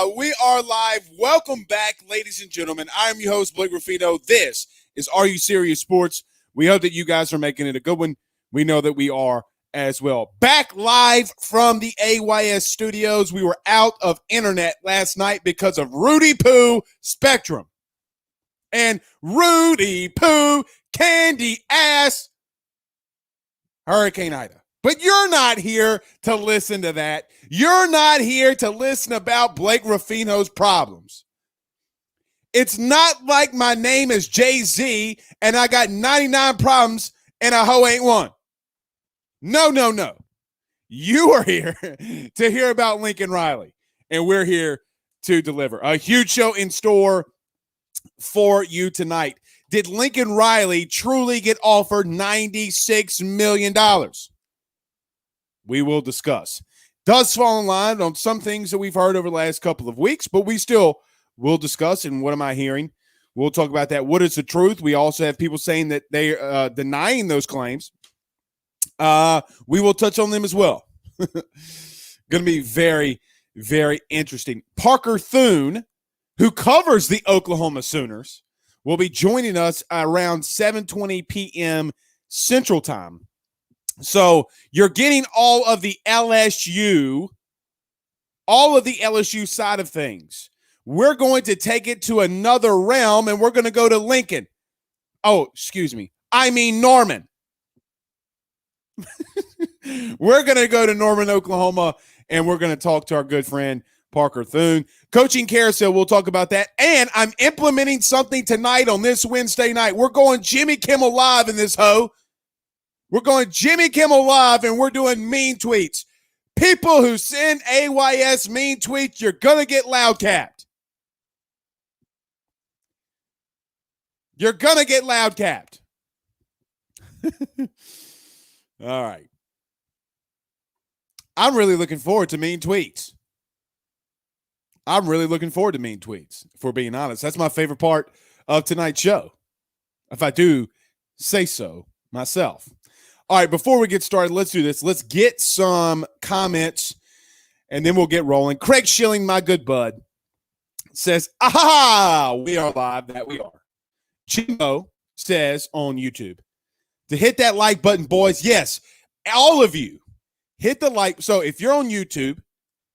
We are live. Welcome back, ladies and gentlemen. I'm your host, Blake Ruffino. This is Are You Serious Sports? We hope that you guys are making it a good one. We know that we are as well. Back live from the AYS studios. We were out of internet last night because of Rudy Poo Spectrum. And Rudy Poo Candy Ass Hurricane Ida. But you're not here to listen to that. You're not here to listen about Blake Ruffino's problems. It's not like my name is Jay-Z and I got 99 problems and a hoe ain't one. No. You are here to hear about Lincoln Riley, and we're here to deliver. A huge show in store for you tonight. Did Lincoln Riley truly get offered $96 million? We will discuss. Does fall in line on some things that we've heard over the last couple of weeks, but we still will discuss. And what am I hearing? We'll talk about that. What is the truth? We also have people saying that they are denying those claims. We will touch on them as well. Going to be very, very interesting. Parker Thoon, who covers the Oklahoma Sooners, will be joining us around 7:20 p.m. Central Time. So you're getting all of the LSU side of things. We're going to take it to another realm, and we're going to go to Lincoln. Oh, excuse me. I mean Norman. We're going to go to Norman, Oklahoma, and we're going to talk to our good friend Parker Thoon. Coaching Carousel, we'll talk about that. And I'm implementing something tonight on this Wednesday night. We're going Jimmy Kimmel Live in this hoe. We're going Jimmy Kimmel Live, and we're doing mean tweets. People who send AYS mean tweets, you're going to get loud capped. You're going to get loud capped. All right. I'm really looking forward to mean tweets. If we're being honest. That's my favorite part of tonight's show, if I do say so myself. All right, before we get started, let's do this. Let's get some comments, and then we'll get rolling. Craig Schilling, my good bud, says, aha, we are live. That we are. Jimbo says on YouTube, to hit that like button, boys. Yes, all of you, hit the like. So if you're on YouTube,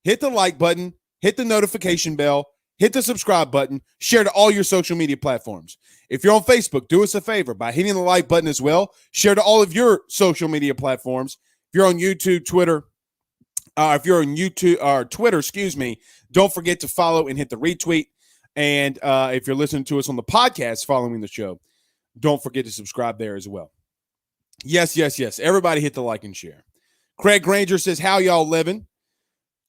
hit the like button, hit the notification bell, hit the subscribe button, share to all your social media platforms. If you're on Facebook, do us a favor by hitting the like button as well. Share to all of your social media platforms. If you're on YouTube, Twitter, don't forget to follow and hit the retweet. And if you're listening to us on the podcast following the show, don't forget to subscribe there as well. Yes. Everybody hit the like and share. Craig Granger says, how y'all living?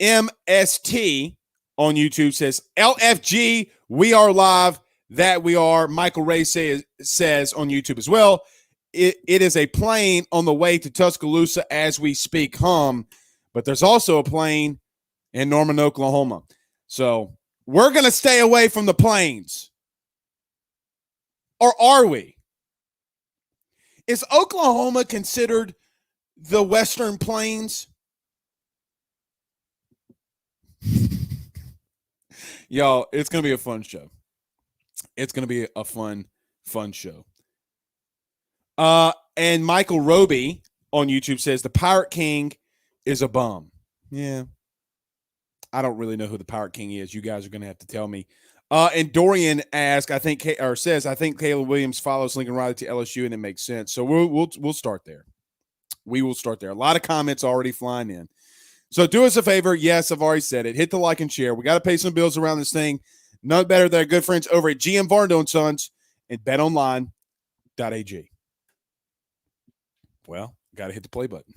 MST on YouTube says, LFG, we are live. That we are. Michael Ray says on YouTube as well, it is a plane on the way to Tuscaloosa as we speak. But there's also a plane in Norman, Oklahoma. So we're going to stay away from the planes. Or are we? Is Oklahoma considered the Western Plains? Y'all, it's going to be a fun show. It's going to be a fun show. And Michael Roby on YouTube says, the Pirate King is a bum. Yeah. I don't really know who the Pirate King is. You guys are going to have to tell me. And Dorian asks, I think Caleb Williams follows Lincoln Riley to LSU, and it makes sense. So we'll start there. We will start there. A lot of comments already flying in. So do us a favor. Yes, I've already said it. Hit the like and share. We got to pay some bills around this thing. None better than our good friends over at GM Varno & Sons and betonline.ag. Well, got to hit the play button.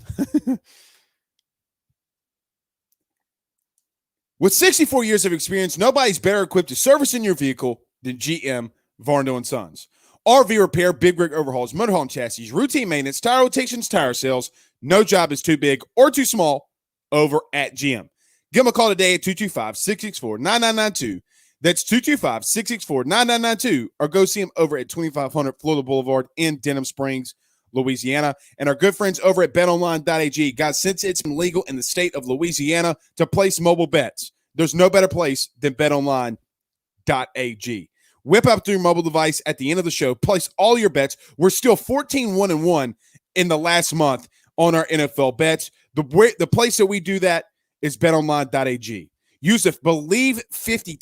With 64 years of experience, nobody's better equipped to service in your vehicle than GM Varno & Sons. RV repair, big rig overhauls, motorhome chassis, routine maintenance, tire rotations, tire sales. No job is too big or too small over at GM. Give them a call today at 225-664-9992. That's 225-664-9992, or go see them over at 2500 Florida Boulevard in Denham Springs, Louisiana. And our good friends over at betonline.ag. Guys, since it's been legal in the state of Louisiana to place mobile bets, There's no better place than betonline.ag. Whip up through your mobile device at the end of the show. Place all your bets. We're still 14-1-1 in the last month on our NFL bets. The place that we do that is betonline.ag. Use the Believe 50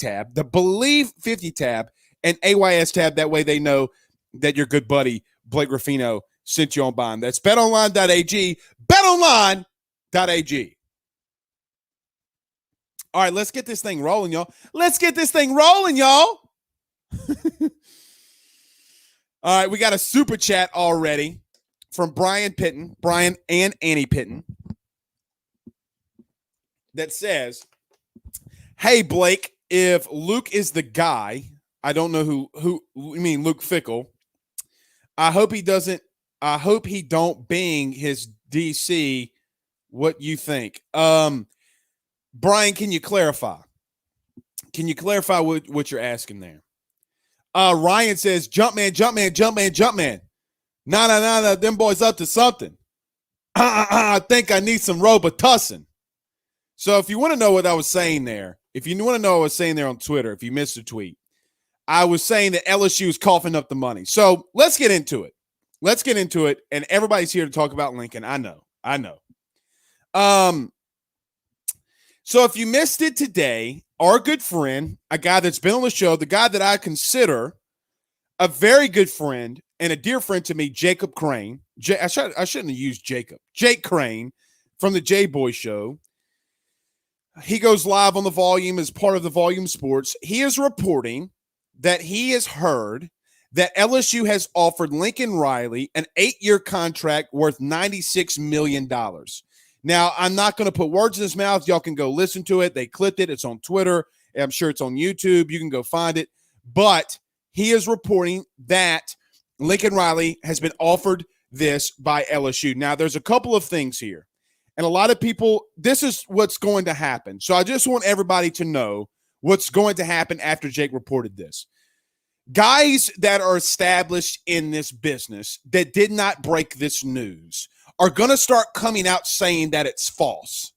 tab, and AYS tab. That way they know that your good buddy Blake Ruffino sent you on by. That's betonline.ag. Betonline.ag. All right, let's get this thing rolling, y'all. All right, we got a super chat already from Brian and Annie Pitton, that says, "Hey Blake, if Luke is the guy, I don't know who you mean, Luke Fickle. I hope he don't bing his DC. What you think?" Brian, can you clarify? Can you clarify what you're asking there? Ryan says, Jumpman. Nah, them boys up to something. I think I need some Robitussin. So if you want to know what I was saying there, on Twitter, if you missed the tweet, I was saying that LSU is coughing up the money. So let's get into it. And everybody's here to talk about Lincoln. I know. So if you missed it today, our good friend, a guy that's been on the show, the guy that I consider a very good friend and a dear friend to me, Jacob Crane. I shouldn't have used Jacob. Jake Crane from the J-Boy Show. He goes live on the Volume as part of the Volume Sports. He is reporting that he has heard that LSU has offered Lincoln Riley an 8-year contract worth $96 million. Now, I'm not going to put words in his mouth. Y'all can go listen to it. They clipped it. It's on Twitter. I'm sure it's on YouTube. You can go find it. But he is reporting that Lincoln Riley has been offered this by LSU. Now, there's a couple of things here. And a lot of people, this is what's going to happen. So I just want everybody to know what's going to happen after Jake reported this. Guys that are established in this business that did not break this news are going to start coming out saying that it's false.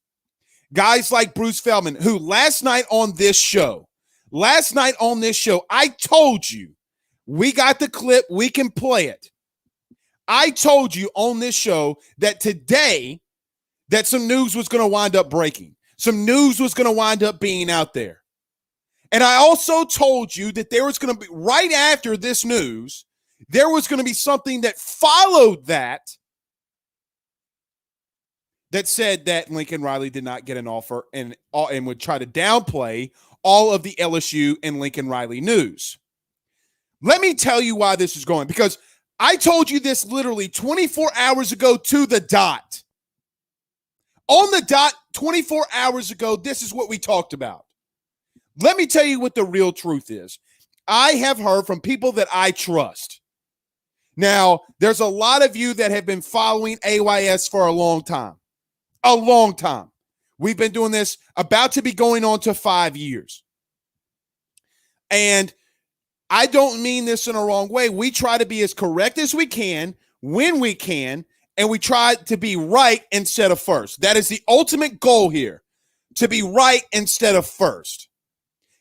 Guys like Bruce Feldman, who last night on this show, I told you, we got the clip, we can play it. I told you on this show that today that some news was going to wind up breaking. Some news was going to wind up being out there. And I also told you that there was going to be, right after this news, there was going to be something that followed that said that Lincoln Riley did not get an offer and would try to downplay all of the LSU and Lincoln Riley news. Let me tell you why this is going, because I told you this literally 24 hours ago to the dot. On the dot, 24 hours ago, this is what we talked about. Let me tell you what the real truth is. I have heard from people that I trust. Now, there's a lot of you that have been following AYS for a long time. We've been doing this, about to be going on to 5 years. And I don't mean this in a wrong way. We try to be as correct as we can when we can, and we try to be right instead of first. That is the ultimate goal here, to be right instead of first.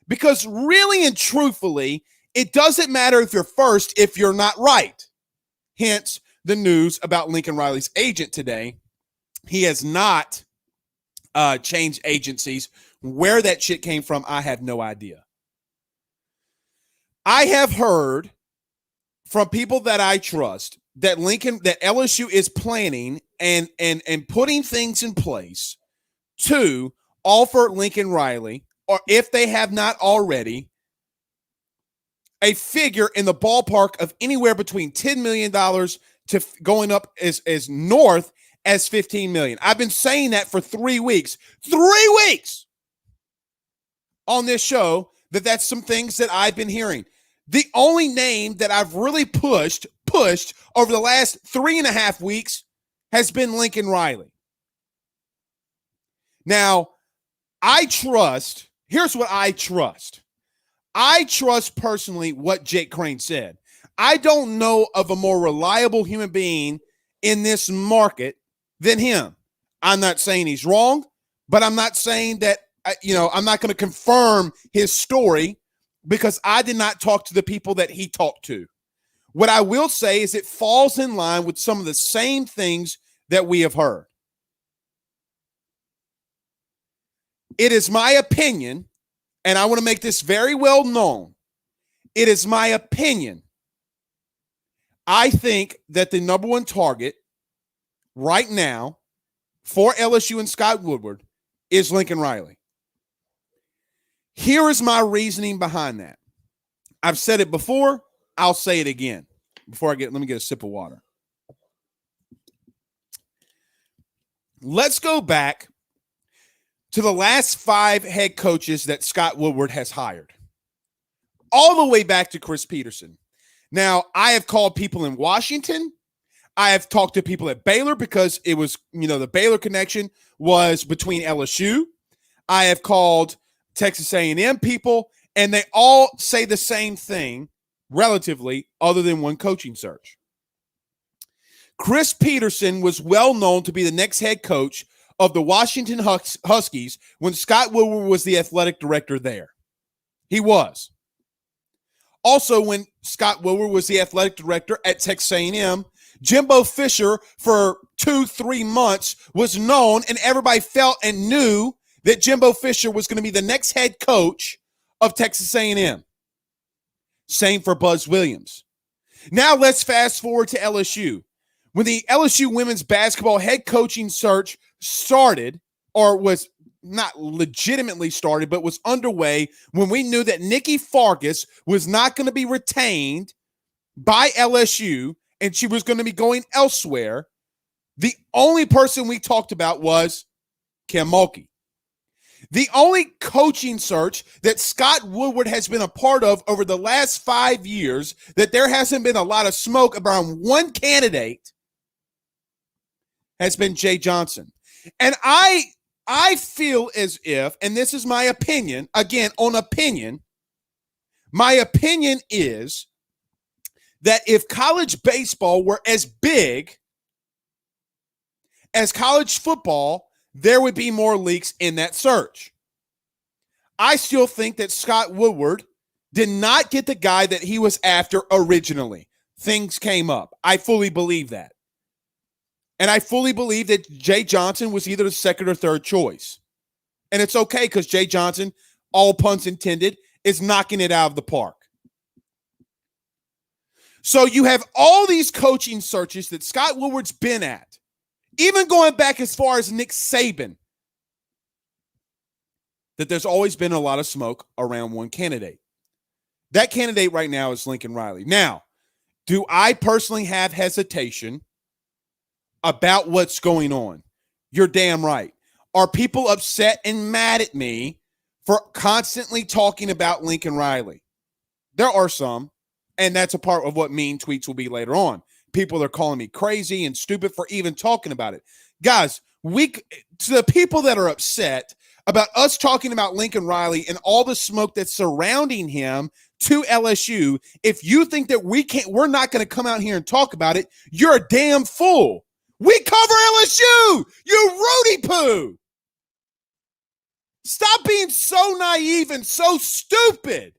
Because really and truthfully, it doesn't matter if you're first if you're not right. Hence the news about Lincoln Riley's agent today. He has not changed agencies. Where that shit came from, I have no idea. I have heard from people that I trust that LSU is planning and putting things in place to offer Lincoln Riley, or if they have not already, a figure in the ballpark of anywhere between $10 million to going up as north as $15 million. I've been saying that for 3 weeks. 3 weeks on this show that's some things that I've been hearing. The only name that I've really pushed over the last 3.5 weeks has been Lincoln Riley. Now, here's what I trust. I trust personally what Jake Crane said. I don't know of a more reliable human being in this market than him. I'm not saying he's wrong, but I'm not saying that I'm not going to confirm his story because I did not talk to the people that he talked to. What I will say is it falls in line with some of the same things that we have heard. It is my opinion, and I want to make this very well known. It is my opinion. I think that the number one target right now for LSU and Scott Woodward is Lincoln Riley. Here is my reasoning behind that. I've said it before. I'll say it again. Let me get a sip of water. Let's go back to the last 5 head coaches that Scott Woodward has hired. All the way back to Chris Peterson. Now, I have called people in Washington. I have talked to people at Baylor because it was, the Baylor connection was between LSU. I have called Texas A&M people, and they all say the same thing relatively, other than one coaching search. Chris Peterson was well known to be the next head coach of the Washington Huskies when Scott Woodward was the athletic director there. He was. Also, when Scott Woodward was the athletic director at Texas A&M, Jimbo Fisher for 2-3 months was known, and everybody felt and knew that Jimbo Fisher was going to be the next head coach of Texas A&M. Same for Buzz Williams. Now let's fast forward to LSU. When the LSU women's basketball head coaching search started, or was not legitimately started, but was underway, when we knew that Nikki Fargas was not going to be retained by LSU and she was going to be going elsewhere, the only person we talked about was Kim Mulkey. The only coaching search that Scott Woodward has been a part of over the last 5 years that there hasn't been a lot of smoke around one candidate has been Jay Johnson. And I feel as if, and this is my opinion, again, on opinion, my opinion is that if college baseball were as big as college football, there would be more leaks in that search. I still think that Scott Woodward did not get the guy that he was after originally. Things came up. I fully believe that. And I fully believe that Jay Johnson was either the second or third choice. And it's okay because Jay Johnson, all puns intended, is knocking it out of the park. So you have all these coaching searches that Scott Woodward's been at. Even going back as far as Nick Saban, that there's always been a lot of smoke around one candidate. That candidate right now is Lincoln Riley. Now, do I personally have hesitation about what's going on? You're damn right. Are people upset and mad at me for constantly talking about Lincoln Riley? There are some, and that's a part of what mean tweets will be later on. People are calling me crazy and stupid for even talking about it. Guys, to the people that are upset about us talking about Lincoln Riley and all the smoke that's surrounding him to LSU, if you think that we're not going to come out here and talk about it, you're a damn fool. We cover LSU, you Rudy Poo. Stop being so naive and so stupid.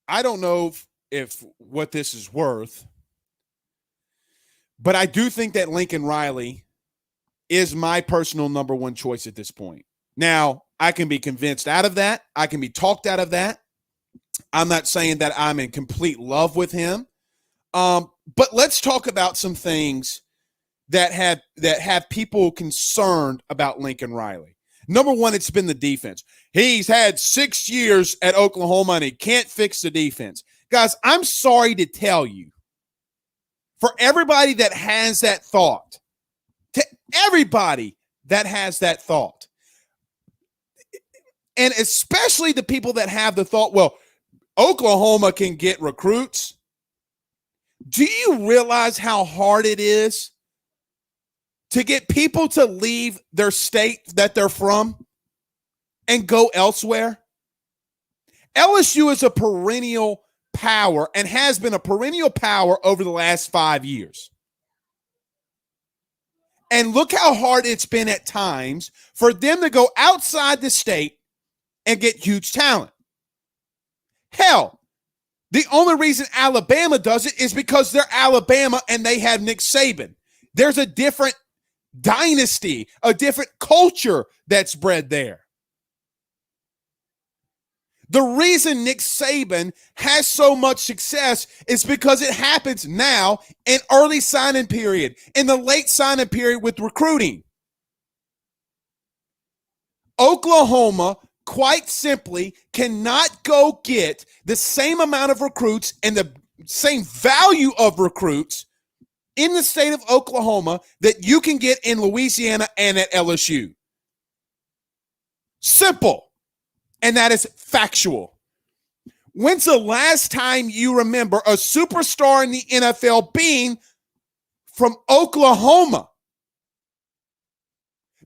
I don't know if what this is worth, but I do think that Lincoln Riley is my personal number one choice at this point. Now, I can be convinced out of that. I can be talked out of that. I'm not saying that I'm in complete love with him. But let's talk about some things that have people concerned about Lincoln Riley. Number one, it's been the defense. He's had 6 years at Oklahoma, and he can't fix the defense. Guys, I'm sorry to tell you, for everybody that has that thought, to everybody that has that thought, and especially the people that have the thought, well, Oklahoma can get recruits. Do you realize how hard it is to get people to leave their state that they're from and go elsewhere? LSU is a perennial power and has been a perennial power over the last 5 years. And look how hard it's been at times for them to go outside the state and get huge talent. Hell, the only reason Alabama does it is because they're Alabama and they have Nick Saban. There's a different dynasty, a different culture that's bred there. The reason Nick Saban has so much success is because it happens now in early signing period, in the late signing period with recruiting. Oklahoma, quite simply, cannot go get the same amount of recruits and the same value of recruits in the state of Oklahoma that you can get in Louisiana and at LSU. Simple. And that is factual. When's the last time you remember a superstar in the NFL being from Oklahoma?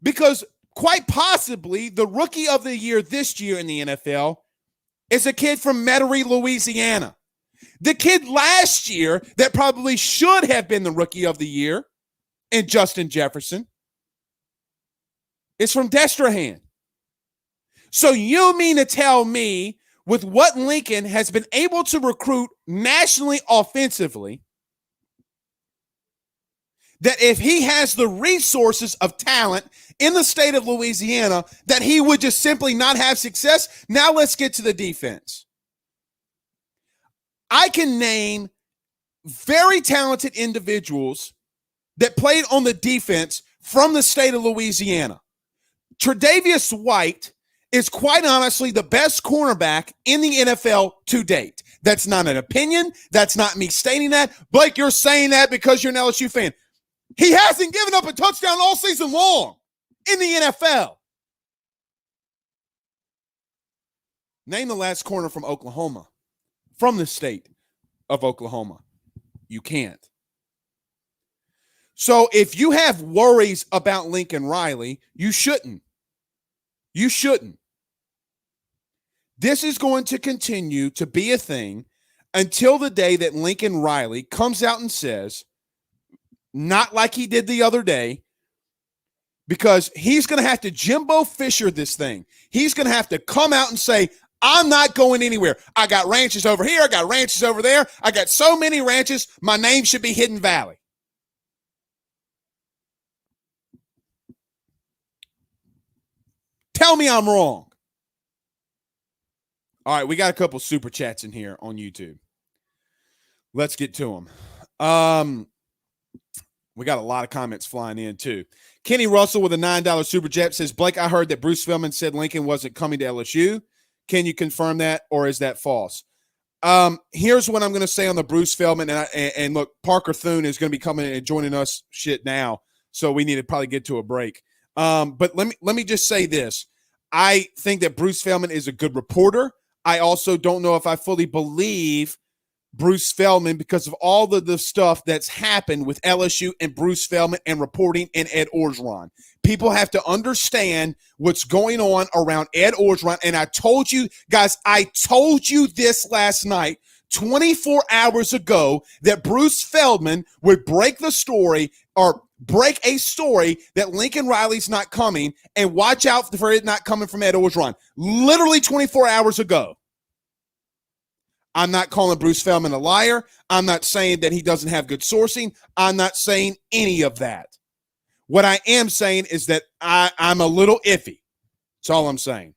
Because quite possibly the rookie of the year this year in the NFL is a kid from Metairie, Louisiana. The kid last year that probably should have been the rookie of the year in Justin Jefferson is from Destrehan. So you mean to tell me with what Lincoln has been able to recruit nationally offensively, that if he has the resources of talent in the state of Louisiana, that he would just simply not have success? Now let's get to the defense. I can name very talented individuals that played on the defense from the state of Louisiana. Tre'Davious White is quite honestly the best cornerback in the NFL to date. That's not an opinion. That's not me stating that. Blake, you're saying that because you're an LSU fan. He hasn't given up a touchdown all season long in the NFL. Name the last corner from Oklahoma, from the state of Oklahoma. You can't. So if you have worries about Lincoln Riley, you shouldn't. You shouldn't. This is going to continue to be a thing until the day that Lincoln Riley comes out and says, not like he did the other day, because he's going to have to Jimbo Fisher this thing. He's going to have to come out and say, I'm not going anywhere. I got ranches over here. I got ranches over there. I got so many ranches, my name should be Hidden Valley. Tell me I'm wrong. All right, we got a couple super chats in here on YouTube. Let's get to them. We got a lot of comments flying in, too. Kenny Russell with a $9 super chat says, Blake, I heard that Bruce Feldman said Lincoln wasn't coming to LSU. Can you confirm that, or is that false? Here's what I'm going to say on the Bruce Feldman. And look, Parker Thoon is going to be coming and joining us now, so we need to probably get to a break. But let me just say this. I think that Bruce Feldman is a good reporter. I also don't know if I fully believe Bruce Feldman because of all the stuff that's happened with LSU and Bruce Feldman and reporting and Ed Orgeron. People have to understand what's going on around Ed Orgeron. And I told you, guys, this last night, 24 hours ago, that Bruce Feldman would break the story or break a story that Lincoln Riley's not coming, and watch out for it not coming from Ed Orgeron. Literally 24 hours ago. I'm not calling Bruce Feldman a liar. I'm not saying that he doesn't have good sourcing. I'm not saying any of that. What I am saying is that I'm a little iffy. That's all I'm saying.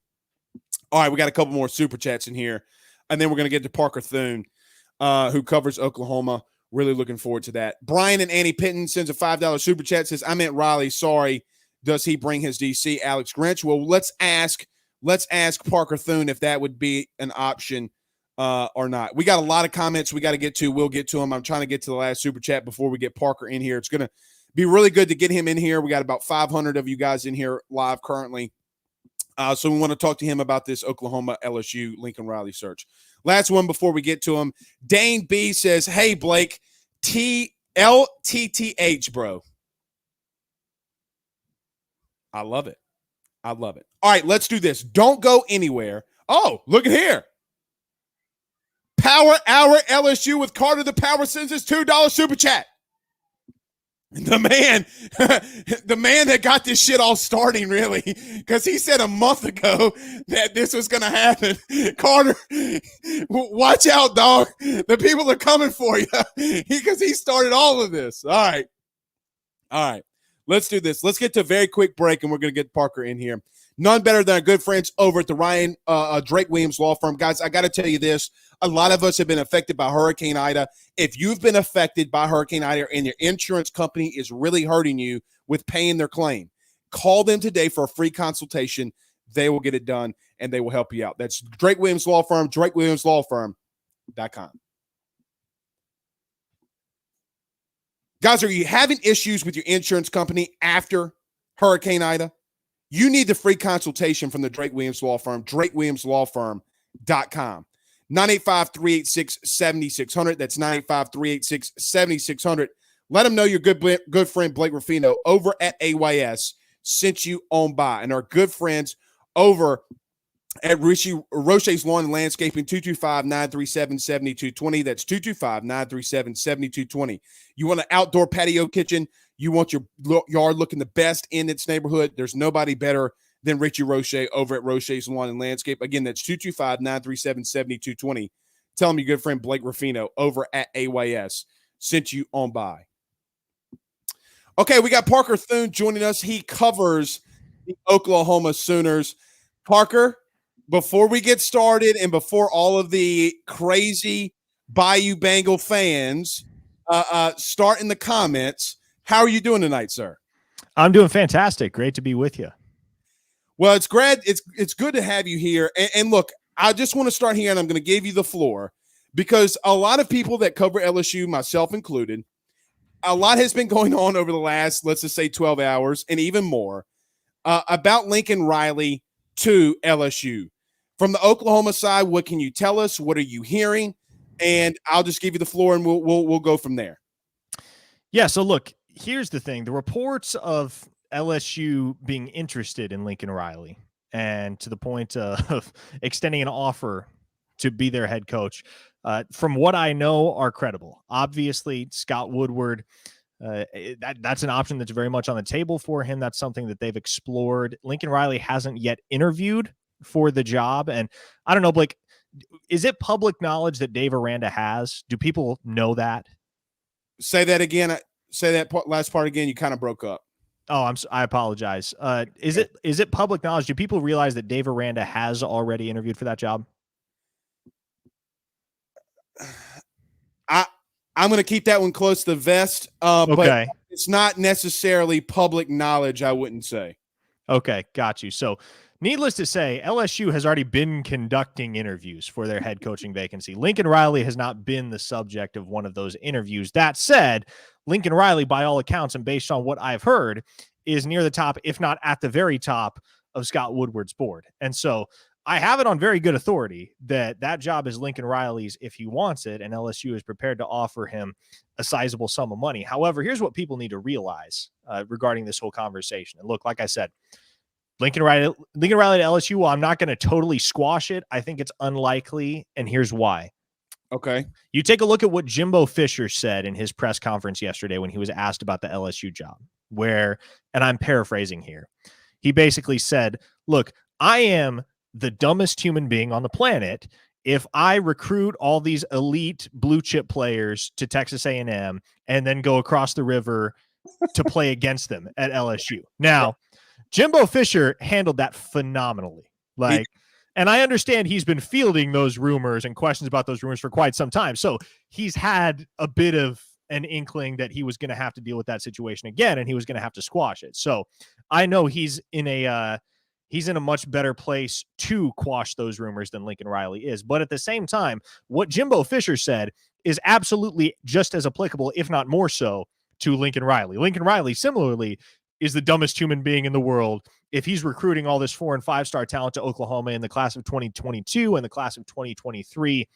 All right, we got a couple more super chats in here, and then we're going to get to Parker Thoon, who covers Oklahoma. Really looking forward to that. Brian and Annie Pitton sends a $5 super chat, says, I meant Riley. Sorry. Does he bring his DC, Alex Grinch? Well, let's ask Parker Thoon if that would be an option or not. We got a lot of comments we got to get to. We'll get to them. I'm trying to get to the last super chat before we get Parker in here. It's going to be really good to get him in here. We got about 500 of you guys in here live currently. So we want to talk to him about this Oklahoma LSU Lincoln Riley search. Last one before we get to him. Dane B says, hey, Blake, TLTTH, bro. I love it. I love it. All right, let's do this. Don't go anywhere. Oh, look at here. Power Hour LSU with Carter the Power sends us $2 super chat. The man, the man that got this shit all starting, really, because he said a month ago that this was going to happen. Carter, watch out, dog. The people are coming for you because he started all of this. All right. Let's do this. Let's get to a very quick break, and we're going to get Parker in here. None better than our good friends over at the Ryan Drake Williams Law Firm. Guys, I got to tell you this. A lot of us have been affected by Hurricane Ida. If you've been affected by Hurricane Ida and your insurance company is really hurting you with paying their claim, call them today for a free consultation. They will get it done, and they will help you out. That's Drake Williams Law Firm, DrakeWilliamsLawFirm.com. Guys, are you having issues with your insurance company after Hurricane Ida? You need the free consultation from the Drake Williams Law Firm, DrakeWilliamsLawFirm.com. 985-386-7600. That's 985-386-7600. Let them know your good friend Blake Ruffino over at AYS sent you on by. And our good friends over at Roche's Lawn and Landscaping, 225-937-7220. That's 225-937-7220. You want an outdoor patio kitchen? You want your yard looking the best in its neighborhood? There's nobody better than Richie Roche over at Roche's Lawn and Landscape. Again, that's 225-937-7220. Tell them your good friend Blake Ruffino over at AYS sent you on by. Okay, we got Parker Thoon joining us. He covers the Oklahoma Sooners. Parker, before we get started and before all of the crazy Bayou Bengal fans start in the comments, how are you doing tonight, sir? I'm doing fantastic. Great to be with you. Well, it's great. It's good to have you here. And look, I just want to start here, and I'm going to give you the floor because a lot of people that cover LSU, myself included, a lot has been going on over the last, let's just say 12 hours and even more about Lincoln Riley to LSU. From the Oklahoma side, what can you tell us? What are you hearing? And I'll just give you the floor, and we'll go from there. Yeah, so look, here's the thing. The reports of LSU being interested in Lincoln Riley and to the point of extending an offer to be their head coach, from what I know, are credible. Obviously, Scott Woodward, that's an option that's very much on the table for him. That's something that they've explored. Lincoln Riley hasn't yet interviewed for the job. And I don't know, Blake, is it public knowledge that Dave Aranda has? Do people know that? Say that again. Say that last part again. You kind of broke up. Oh, I apologize. Is it public knowledge? Do people realize that Dave Aranda has already interviewed for that job? I'm going to keep that one close to the vest. Okay. But it's not necessarily public knowledge, I wouldn't say. Okay, got you. So needless to say, LSU has already been conducting interviews for their head coaching vacancy. Lincoln Riley has not been the subject of one of those interviews. That said, Lincoln Riley, by all accounts and based on what I've heard, is near the top, if not at the very top, of Scott Woodward's board. And so I have it on very good authority that that job is Lincoln Riley's if he wants it, and LSU is prepared to offer him a sizable sum of money. However, here's what people need to realize regarding this whole conversation. And look, like I said, Lincoln Riley to LSU, well, I'm not going to totally squash it. I think it's unlikely, and here's why. Okay. You take a look at what Jimbo Fisher said in his press conference yesterday when he was asked about the LSU job, where, and I'm paraphrasing here, he basically said, look, I am the dumbest human being on the planet if I recruit all these elite blue chip players to Texas A&M and then go across the river to play against them at LSU. Now, Jimbo Fisher handled that phenomenally. And I understand he's been fielding those rumors and questions about those rumors for quite some time. So he's had a bit of an inkling that he was going to have to deal with that situation again, and he was going to have to squash it. So I know he's in a much better place to quash those rumors than Lincoln Riley is. But at the same time, what Jimbo Fisher said is absolutely just as applicable, if not more so, to Lincoln Riley. Lincoln Riley, similarly, is the dumbest human being in the world if he's recruiting all this 4- and 5-star talent to Oklahoma in the class of 2022 and the class of 2023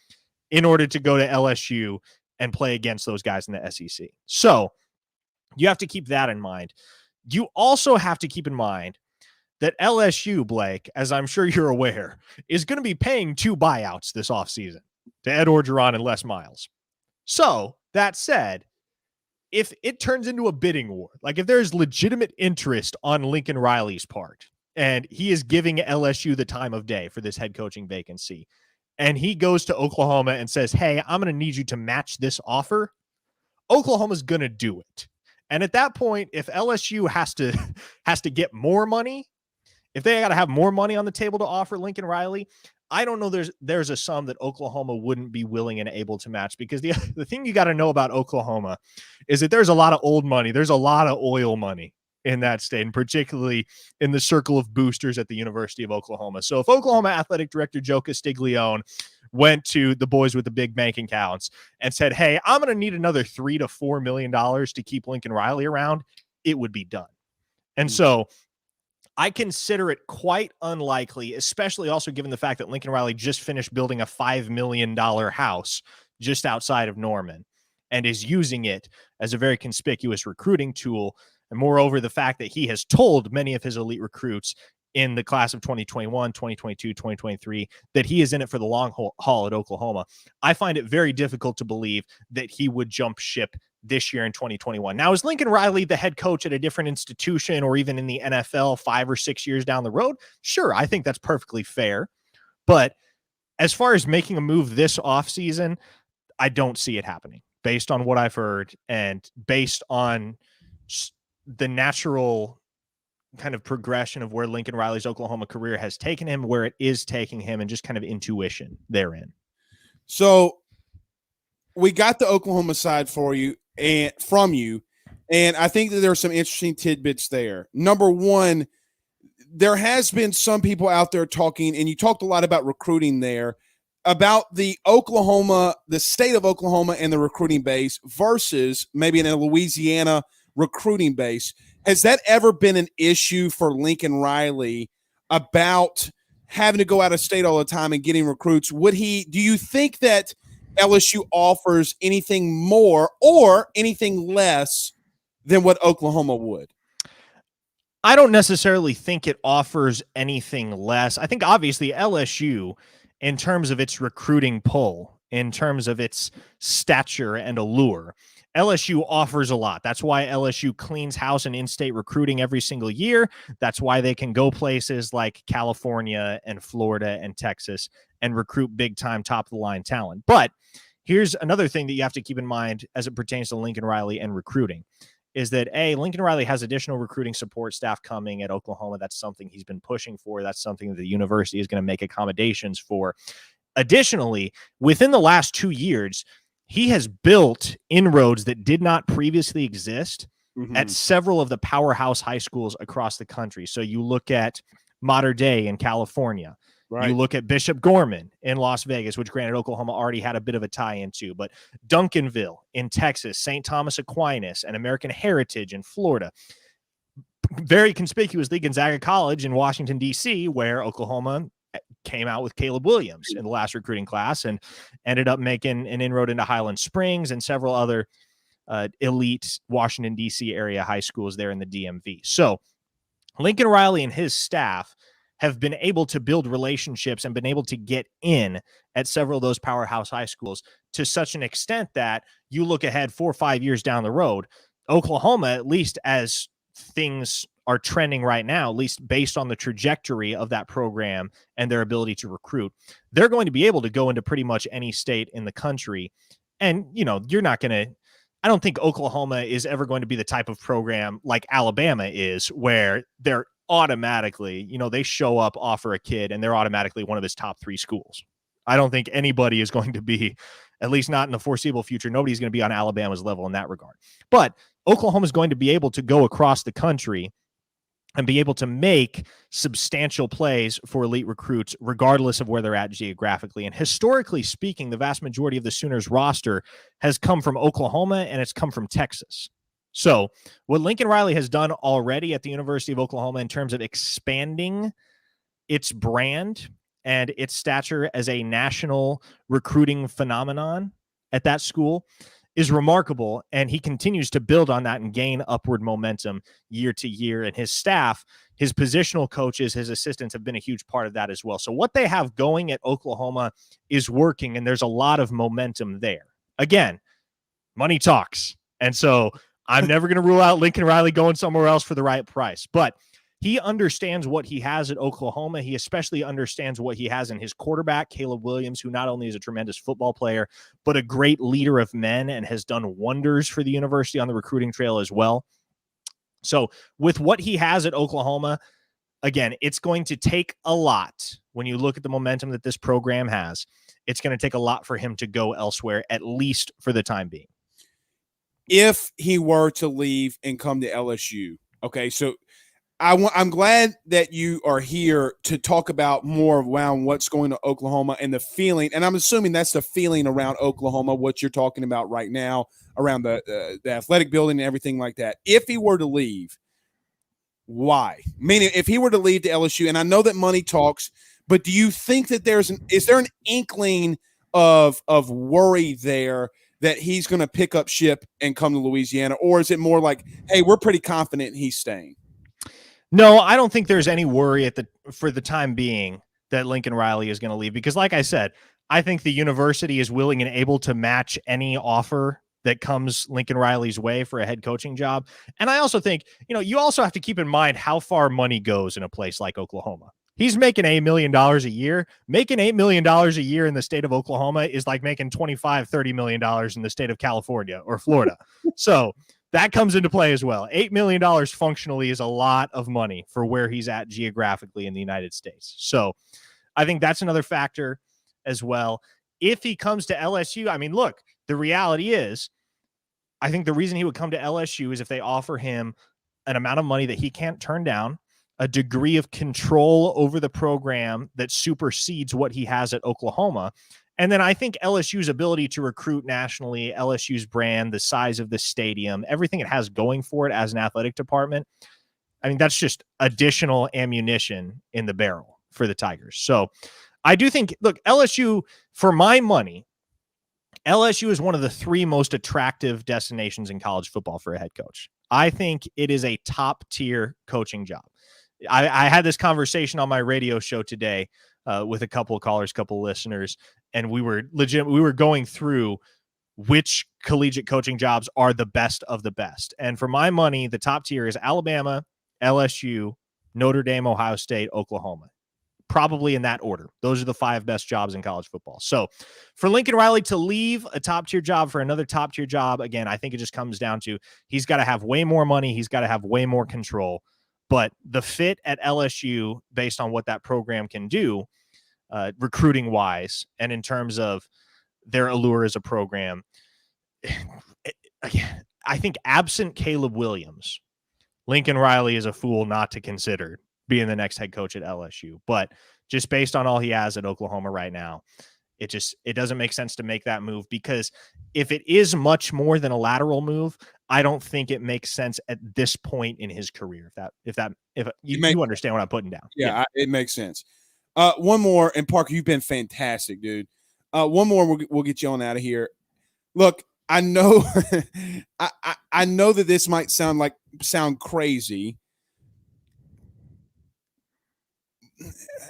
in order to go to LSU and play against those guys in the SEC. So you have to keep that in mind. You also have to keep in mind that LSU, Blake, as I'm sure you're aware, is going to be paying 2 buyouts this offseason to Ed Orgeron and Les Miles. So that said, if it turns into a bidding war, like if there's legitimate interest on Lincoln Riley's part, and he is giving LSU the time of day for this head coaching vacancy, and he goes to Oklahoma and says, hey, I'm going to need you to match this offer, Oklahoma's going to do it. And at that point, if LSU has to get more money, if they got to have more money on the table to offer Lincoln Riley, I don't know there's a sum that Oklahoma wouldn't be willing and able to match, because the thing you got to know about Oklahoma is that there's a lot of old money. There's a lot of oil money in that state, and particularly in the circle of boosters at the University of Oklahoma. So if Oklahoma Athletic Director Joe Castiglione went to the boys with the big bank accounts and said, hey, I'm going to need another $3 to $4 million to keep Lincoln Riley around, it would be done. And so I consider it quite unlikely, especially also given the fact that Lincoln Riley just finished building a $5 million house just outside of Norman and is using it as a very conspicuous recruiting tool. And moreover, the fact that he has told many of his elite recruits in the class of 2021, 2022, 2023, that he is in it for the long haul at Oklahoma. I find it very difficult to believe that he would jump ship this year in 2021. Now, is Lincoln Riley the head coach at a different institution or even in the NFL 5 or 6 years down the road? Sure, I think that's perfectly fair. But as far as making a move this offseason, I don't see it happening based on what I've heard and based on the natural kind of progression of where Lincoln Riley's Oklahoma career has taken him, where it is taking him, and just kind of intuition therein. So we got the Oklahoma side for you and from you, and I think that there are some interesting tidbits there. Number one, there has been some people out there talking, and you talked a lot about recruiting there, about the state of Oklahoma and the recruiting base versus maybe in a Louisiana recruiting base. Has that ever been an issue for Lincoln Riley about having to go out of state all the time and getting recruits? Do you think that LSU offers anything more or anything less than what Oklahoma would? I don't necessarily think it offers anything less. I think obviously LSU, in terms of its recruiting pull, in terms of its stature and allure, LSU offers a lot. That's why LSU cleans house and in-state recruiting every single year. That's why they can go places like California and Florida and Texas and recruit big-time, top-of-the-line talent. But here's another thing that you have to keep in mind as it pertains to Lincoln Riley and recruiting, is that, Lincoln Riley has additional recruiting support staff coming at Oklahoma. That's something he's been pushing for. That's something that the university is going to make accommodations for. Additionally, within the last 2 years, he has built inroads that did not previously exist at several of the powerhouse high schools across the country. So you look at Mater Dei in California. Right. You look at Bishop Gorman in Las Vegas, which granted Oklahoma already had a bit of a tie into, but Duncanville in Texas, St. Thomas Aquinas, and American Heritage in Florida. Very conspicuously, Gonzaga College in Washington, D.C., where Oklahoma came out with Caleb Williams in the last recruiting class and ended up making an inroad into Highland Springs and several other elite Washington, D.C. area high schools there in the DMV. So Lincoln Riley and his staff have been able to build relationships and been able to get in at several of those powerhouse high schools to such an extent that you look ahead 4 or 5 years down the road, Oklahoma, at least as things are trending right now, at least based on the trajectory of that program and their ability to recruit, they're going to be able to go into pretty much any state in the country. And, you're not going to, I don't think Oklahoma is ever going to be the type of program like Alabama is, where they're automatically, they show up, offer a kid, and they're automatically one of his top 3 schools. I don't think anybody is going to be, at least not in the foreseeable future, nobody's going to be on Alabama's level in that regard. But Oklahoma is going to be able to go across the country and be able to make substantial plays for elite recruits, regardless of where they're at geographically. And historically speaking, the vast majority of the Sooners roster has come from Oklahoma and it's come from Texas. So what Lincoln Riley has done already at the University of Oklahoma in terms of expanding its brand and its stature as a national recruiting phenomenon at that school is remarkable, and he continues to build on that and gain upward momentum year to year. And his staff, his positional coaches, his assistants have been a huge part of that as well. So what they have going at Oklahoma is working, and there's a lot of momentum there. Again, money talks. And so I'm never going to rule out Lincoln Riley going somewhere else for the right price. But he understands what he has at Oklahoma. He especially understands what he has in his quarterback, Caleb Williams, who not only is a tremendous football player, but a great leader of men and has done wonders for the university on the recruiting trail as well. So with what he has at Oklahoma, again, it's going to take a lot when you look at the momentum that this program has. It's going to take a lot for him to go elsewhere, at least for the time being. If he were to leave and come to LSU, okay, so I'm glad that you are here to talk about more around what's going to Oklahoma and the feeling, and I'm assuming that's the feeling around Oklahoma, what you're talking about right now, around the athletic building and everything like that. If he were to leave, why? Meaning, if he were to leave to LSU, and I know that money talks, but do you think that is there an inkling of worry there that he's going to pick up ship and come to Louisiana, or is it more like, hey, we're pretty confident he's staying? No, I don't think there's any worry for the time being that Lincoln Riley is going to leave, because like I said, I think the university is willing and able to match any offer that comes Lincoln Riley's way for a head coaching job. And I also think, you also have to keep in mind how far money goes in a place like Oklahoma. He's making $8 million a year. Making $8 million a year in the state of Oklahoma is like making $25-30 million in the state of California or Florida. So that comes into play as well. $8 million functionally is a lot of money for where he's at geographically in the United States. So I think that's another factor as well. If he comes to LSU, I mean, look, the reality is, I think the reason he would come to LSU is if they offer him an amount of money that he can't turn down, a degree of control over the program that supersedes what he has at Oklahoma. And then I think LSU's ability to recruit nationally, LSU's brand, the size of the stadium, everything it has going for it as an athletic department, I mean, that's just additional ammunition in the barrel for the Tigers. So I do think, look, LSU, for my money, LSU is one of the 3 most attractive destinations in college football for a head coach. I think it is a top-tier coaching job. I had this conversation on my radio show today with a couple of callers, couple of listeners, and we were going through which collegiate coaching jobs are the best of the best. And for my money, the top tier is Alabama, LSU, Notre Dame, Ohio State, Oklahoma. Probably in that order. Those are the 5 best jobs in college football. So for Lincoln Riley to leave a top-tier job for another top-tier job, again, I think it just comes down to he's got to have way more money. He's got to have way more control. But the fit at LSU, based on what that program can do, recruiting-wise, and in terms of their allure as a program, I think absent Caleb Williams, Lincoln Riley is a fool not to consider being the next head coach at LSU. But just based on all he has at Oklahoma right now, it doesn't make sense to make that move, because if it is much more than a lateral move, I don't think it makes sense at this point in his career. If you understand what I'm putting down. Yeah. It makes sense. One more, and Parker, you've been fantastic, dude. One more, we'll get you on out of here. Look, I know, I know that this might sound crazy,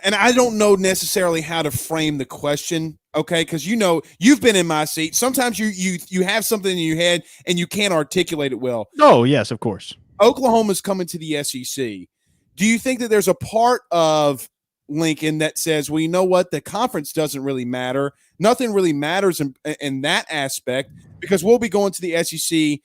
and I don't know necessarily how to frame the question, okay? Because you've been in my seat. Sometimes you have something in your head and you can't articulate it well. Oh, yes, of course. Oklahoma's coming to the SEC. Do you think that there's a part of Lincoln that says, well, you know what, the conference doesn't really matter. Nothing really matters in that aspect, because we'll be going to the SEC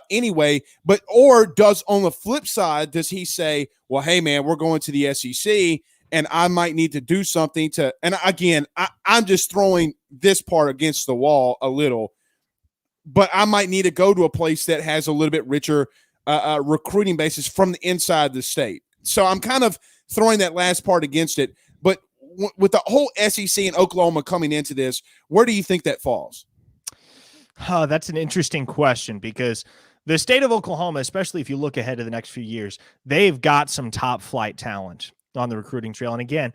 anyway. Or does, on the flip side, does he say, well, hey, man, we're going to the SEC, and I might need to do something to – and again, I'm just throwing this part against the wall a little, but I might need to go to a place that has a little bit richer recruiting basis from the inside the state. So I'm kind of throwing that last part against it. But with the whole SEC and Oklahoma coming into this, where do you think that falls? That's an interesting question, because the state of Oklahoma, especially if you look ahead to the next few years, they've got some top flight talent on the recruiting trail. And again,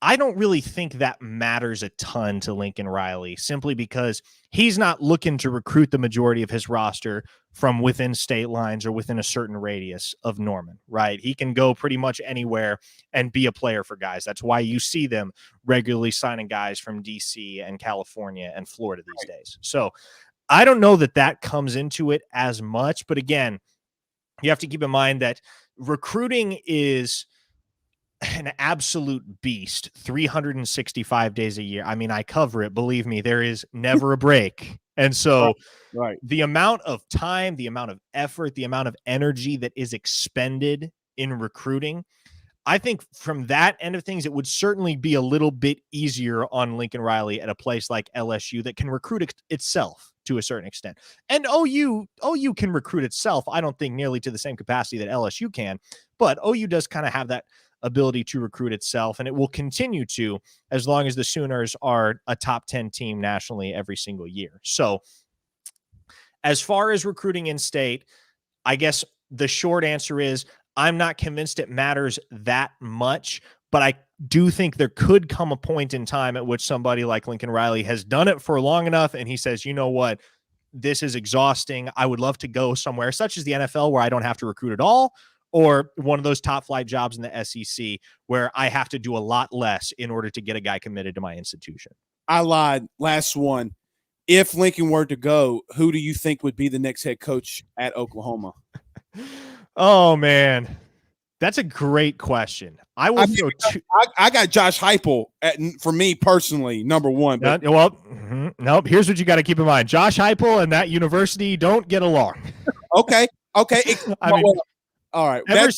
I don't really think that matters a ton to Lincoln Riley, simply because he's not looking to recruit the majority of his roster from within state lines or within a certain radius of Norman, right? He can go pretty much anywhere and be a player for guys. That's why you see them regularly signing guys from DC and California and Florida these days. So I don't know that comes into it as much, but again, you have to keep in mind that recruiting is an absolute beast 365 days a year. I mean, I cover it. Believe me, there is never a break. And so Right. the amount of time, the amount of effort, the amount of energy that is expended in recruiting, I think from that end of things, it would certainly be a little bit easier on Lincoln Riley at a place like LSU that can recruit itself to a certain extent. And OU can recruit itself, I don't think nearly to the same capacity that LSU can, but OU does kind of have that ability to recruit itself, and it will continue to as long as the Sooners are a top 10 team nationally every single year. So as far as recruiting in state, I guess the short answer is I'm not convinced it matters that much, but I do think there could come a point in time at which somebody like Lincoln Riley has done it for long enough and he says, you know what, this is exhausting. I would love to go somewhere such as the NFL where I don't have to recruit at all, or one of those top flight jobs in the SEC where I have to do a lot less in order to get a guy committed to my institution. I lied. Last one. If Lincoln were to go, who do you think would be the next head coach at Oklahoma? Oh, man. That's a great question. I will throw two. I got Josh Heupel for me personally, number one. But Nope. Here's what you got to keep in mind. Josh Heupel and that university don't get along. Okay. I mean, all right. Ever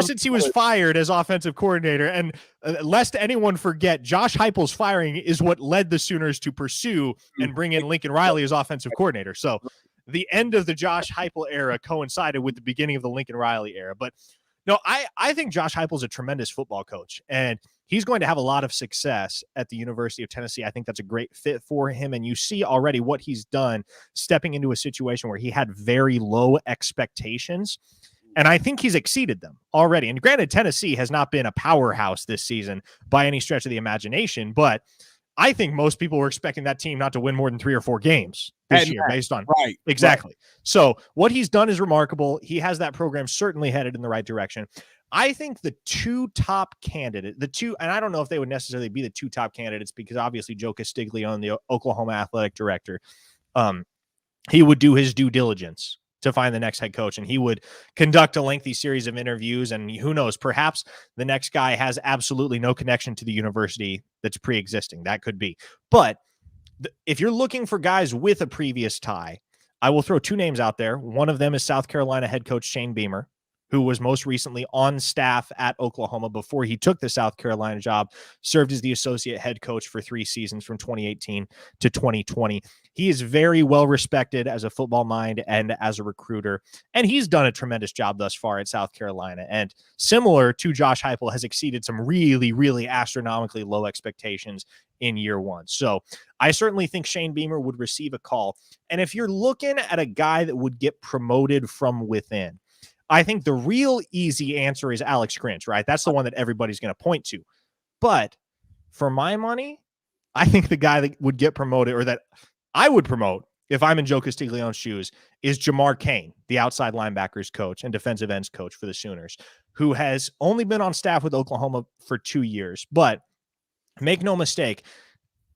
since he was fired as offensive coordinator, and lest anyone forget, Josh Heupel's firing is what led the Sooners to pursue and bring in Lincoln Riley as offensive coordinator. So the end of the Josh Heupel era coincided with the beginning of the Lincoln Riley era. But no, I think Josh Heupel is a tremendous football coach, and he's going to have a lot of success at the University of Tennessee. I think that's a great fit for him, and you see already what he's done stepping into a situation where he had very low expectations. And I think he's exceeded them already. And granted, Tennessee has not been a powerhouse this season by any stretch of the imagination, but I think most people were expecting that team not to win more than 3 or 4 games this year based on right. Exactly. Right. So what he's done is remarkable. He has that program certainly headed in the right direction. I think the two top candidates, and I don't know if they would necessarily be the two top candidates because obviously Joe Castiglione, the Oklahoma athletic director, he would do his due diligence to find the next head coach, and he would conduct a lengthy series of interviews, and who knows, perhaps the next guy has absolutely no connection to the university that's pre-existing. That could be. But if you're looking for guys with a previous tie, I will throw 2 names out there. One of them is South Carolina head coach Shane Beamer, who was most recently on staff at Oklahoma before he took the South Carolina job, served as the associate head coach for 3 seasons from 2018 to 2020. He is very well respected as a football mind and as a recruiter, and he's done a tremendous job thus far at South Carolina. And similar to Josh Heupel, has exceeded some really, really astronomically low expectations in year 1. So I certainly think Shane Beamer would receive a call. And if you're looking at a guy that would get promoted from within, I think the real easy answer is Alex Grinch, right? That's the one that everybody's going to point to. But for my money, I think the guy that would get promoted, or that I would promote if I'm in Joe Castiglione's shoes, is Jamar Cain, the outside linebackers coach and defensive ends coach for the Sooners, who has only been on staff with Oklahoma for 2 years. But make no mistake,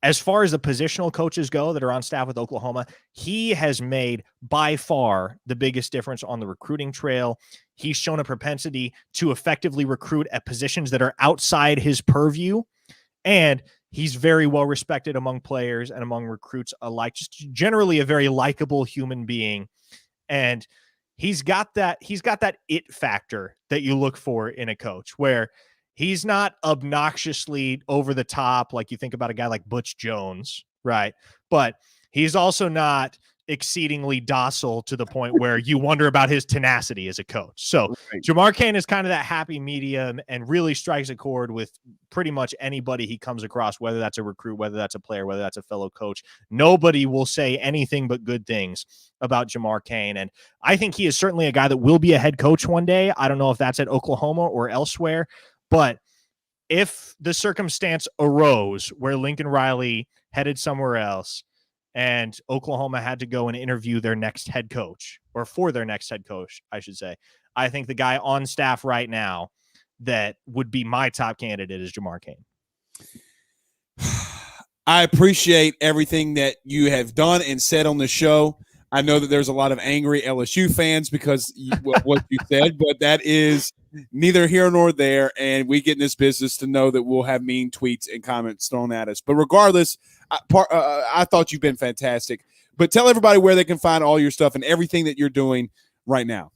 as far as the positional coaches go that are on staff with Oklahoma, he has made by far the biggest difference on the recruiting trail. He's shown a propensity to effectively recruit at positions that are outside his purview. And he's very well respected among players and among recruits alike, just generally a very likable human being. And he's got that it factor that you look for in a coach, where he's not obnoxiously over the top like you think about a guy like Butch Jones, right? But he's also not exceedingly docile to the point where you wonder about his tenacity as a coach. So right. Jamar Cain is kind of that happy medium and really strikes a chord with pretty much anybody he comes across, whether that's a recruit, whether that's a player, whether that's a fellow coach. Nobody will say anything but good things about Jamar Cain. And I think he is certainly a guy that will be a head coach one day. I don't know if that's at Oklahoma or elsewhere, but if the circumstance arose where Lincoln Riley headed somewhere else and Oklahoma had to go and interview their next head coach, or for their next head coach, I should say, I think the guy on staff right now that would be my top candidate is Jamar Cain. I appreciate everything that you have done and said on the show. I know that there's a lot of angry LSU fans because of what you said, but that is neither here nor there. And we get in this business to know that we'll have mean tweets and comments thrown at us. But regardless, I thought you've been fantastic. But tell everybody where they can find all your stuff and everything that you're doing right now.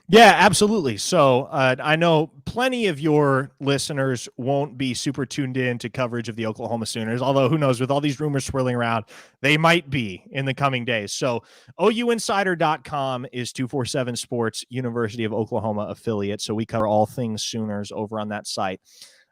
Yeah, absolutely. So I know plenty of your listeners won't be super tuned in to coverage of the Oklahoma Sooners, although who knows, with all these rumors swirling around, they might be in the coming days. So OUinsider.com is 247 Sports University of Oklahoma affiliate. So we cover all things Sooners over on that site.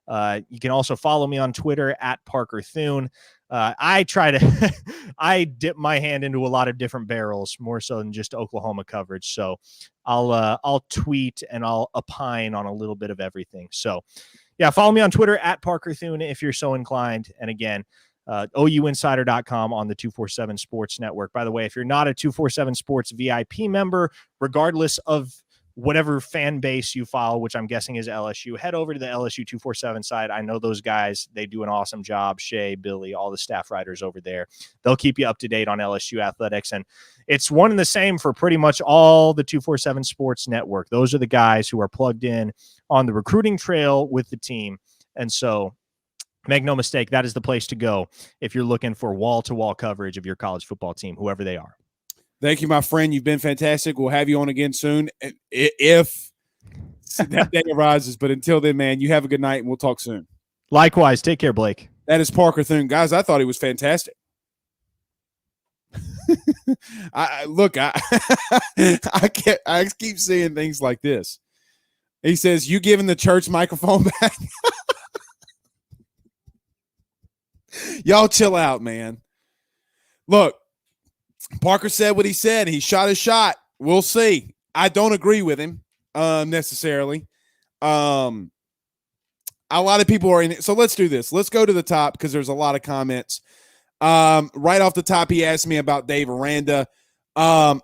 You can also follow me on Twitter at Parker Thoon. I try to I dip my hand into a lot of different barrels, more so than just Oklahoma coverage. So I'll tweet and I'll opine on a little bit of everything. So yeah, follow me on Twitter at Parker Thoon if you're so inclined. And again, OUinsider.com on the 247 Sports Network. By the way, if you're not a 247 Sports VIP member, regardless of whatever fan base you follow, which I'm guessing is LSU, head over to the LSU 247 side. I know those guys. They do an awesome job. Shay, Billy, all the staff writers over there. They'll keep you up to date on LSU athletics. And it's one and the same for pretty much all the 247 Sports Network. Those are the guys who are plugged in on the recruiting trail with the team. And so make no mistake, that is the place to go if you're looking for wall-to-wall coverage of your college football team, whoever they are. Thank you, my friend. You've been fantastic. We'll have you on again soon if that day arises. But until then, man, you have a good night, and we'll talk soon. Likewise. Take care, Blake. That is Parker Thoon. Guys, I thought he was fantastic. I keep seeing things like this. He says, you giving the church microphone back? Y'all chill out, man. Look. Parker said what he said. He shot his shot. We'll see. I don't agree with him necessarily. A lot of people are in it. So let's do this. Let's go to the top because there's a lot of comments. Right off the top, he asked me about Dave Aranda. Let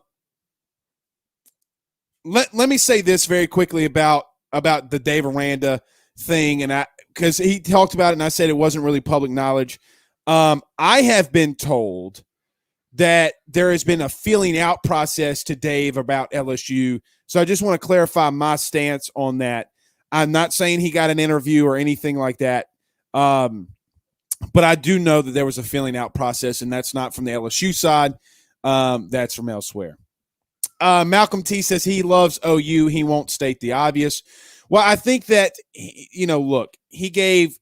me say this very quickly about the Dave Aranda thing, and because he talked about it and I said it wasn't really public knowledge. I have been told that there has been a feeling out process to Dave about LSU. So I just want to clarify my stance on that. I'm not saying he got an interview or anything like that. But I do know that there was a feeling out process, and that's not from the LSU side. That's from elsewhere. Malcolm T says he loves OU. He won't state the obvious. Well, I think that, look, here's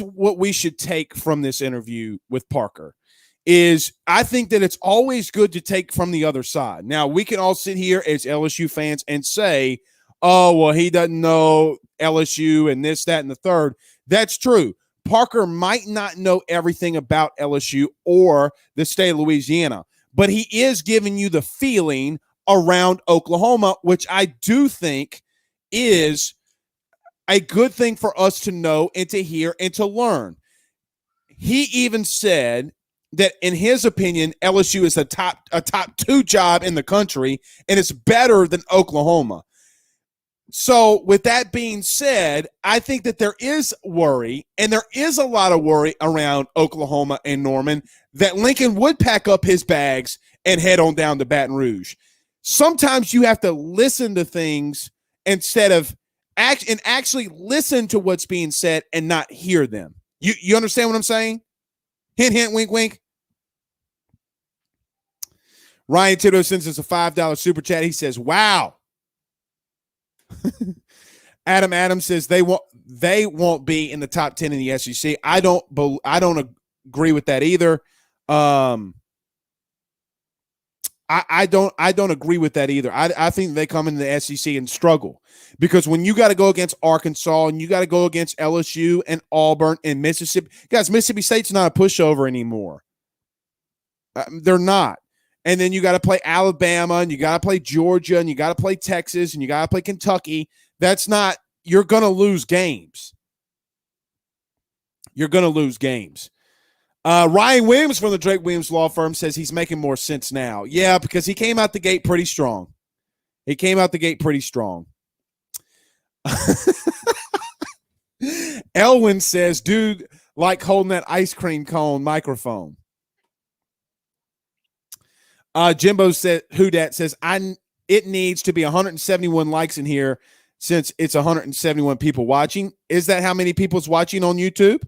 what we should take from this interview with Parker. Is I think that it's always good to take from the other side. Now, we can all sit here as LSU fans and say, oh, well, he doesn't know LSU and this, that, and the third. That's true. Parker might not know everything about LSU or the state of Louisiana, but he is giving you the feeling around Oklahoma, which I do think is a good thing for us to know and to hear and to learn. He even said that in his opinion, LSU is a top 2 job in the country, and it's better than Oklahoma. So with that being said, I think that there is worry, and there is a lot of worry around Oklahoma and Norman, that Lincoln would pack up his bags and head on down to Baton Rouge. Sometimes you have to listen to things instead of actually listen to what's being said and not hear them. You understand what I'm saying? Hint, hint, wink, wink. Ryan Tito sends us a $5 super chat. He says, wow. Adam Adams says they won't be in the top 10 in the SEC. I don't agree with that either. I don't agree with that either. I think they come into the SEC and struggle because when you got to go against Arkansas and you got to go against LSU and Auburn and Mississippi, guys, Mississippi State's not a pushover anymore. They're not. And then you got to play Alabama and you got to play Georgia and you got to play Texas and you got to play Kentucky. You're going to lose games. You're going to lose games. Ryan Williams from the Drake Williams Law Firm says he's making more sense now. Yeah, because he came out the gate pretty strong. Elwin says, dude, like holding that ice cream cone microphone. Jimbo said, "Who dat says it needs to be 171 likes in here since it's 171 people watching. Is that how many people's watching on YouTube?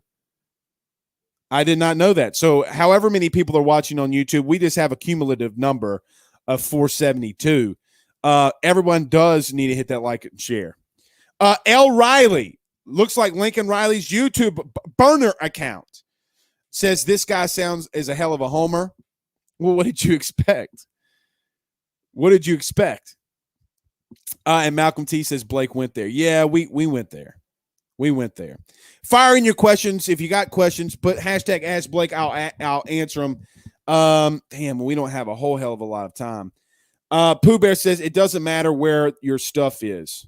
I did not know that. So, however many people are watching on YouTube, we just have a cumulative number of 472. Everyone does need to hit that like and share. L. Riley, looks like Lincoln Riley's YouTube burner account, says this guy sounds as a hell of a homer. Well, what did you expect? What did you expect? And Malcolm T says Blake went there. Yeah, we went there. We went there. Fire in your questions. If you got questions, put hashtag Ask Blake. I'll answer them. Damn, we don't have a whole hell of a lot of time. Pooh Bear says it doesn't matter where your stuff is.